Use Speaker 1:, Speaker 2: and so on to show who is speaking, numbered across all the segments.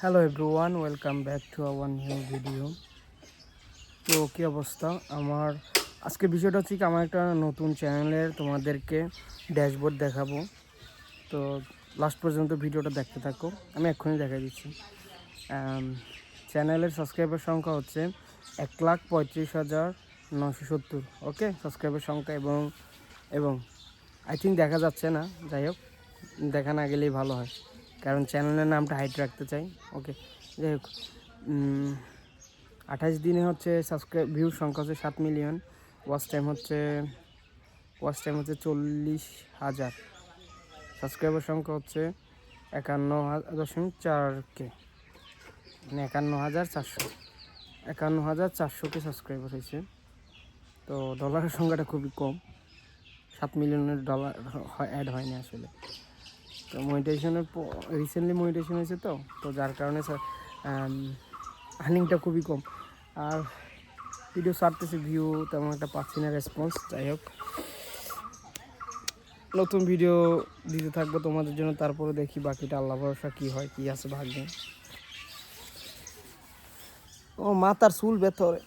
Speaker 1: Hello everyone, welcome back to our new video. তো কী অবস্থা আমার আজকের বিষয়টা হচ্ছে কি, আমার একটা নতুন চ্যানেলের তোমাদেরকে ড্যাশবোর্ড দেখাবো। তো লাস্ট পর্যন্ত ভিডিওটা দেখতে থাকো, আমি এক্ষুনি দেখা দিচ্ছি। চ্যানেলের সাবস্ক্রাইবার সংখ্যা হচ্ছে 1,35,970। ওকে, সাবস্ক্রাইবার সংখ্যা এবং এবং আই থিঙ্ক দেখা যাচ্ছে না, যাই হোক দেখা না গেলেই ভালো হয়, কারণ চ্যানেলের নামটা হাইড রাখতে চাই। ওকে, যাই হোক 28 দিনে হচ্ছে সাবস্ক্রাইব ভিউর সংখ্যা হচ্ছে 7 মিলিয়ন। ওয়াচ টাইম হচ্ছে 40,000। সাবস্ক্রাইবার সংখ্যা হচ্ছে 51.4K, মানে 51,400কে সাবস্ক্রাইবার হয়েছে। তো ডলারের সংখ্যাটা খুবই কম, 7 মিলিয়নের ডলার অ্যাড হয়নি আসলে। তো মনিটাইজেশনের রিসেন্টলি মনিটাইজেশন হয়েছে, তো যার কারণে আর্নিংটা খুবই কম। আর ভিডিও ছাড়তেছি, ভিউ তেমন একটা পাচ্ছি না, রেসপন্স। যাই হোক, নতুন ভিডিও দিতে থাকবো তোমাদের জন্য, তারপরে দেখি বাকিটা আল্লাহ ভরসা কী হয়, কী আছে ভাগ্যে। ও মাথার চুল ভেতরে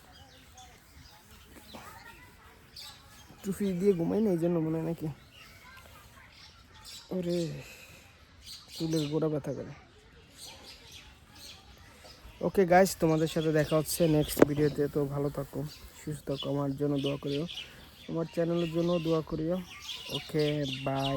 Speaker 1: টুপি দিয়ে ঘুমাই না, এই জন্য মনে হয় নাকি। ওরে, চুলের গোড়া ব্যথা করে। ওকে গাইস, তোমাদের সাথে দেখা হচ্ছে নেক্সট ভিডিওতে। তো ভালো থাকো, সুস্থ থাকো, আমার জন্য দোয়া করিও, আমার চ্যানেলের জন্য দোয়া করিও। ওকে, বাই।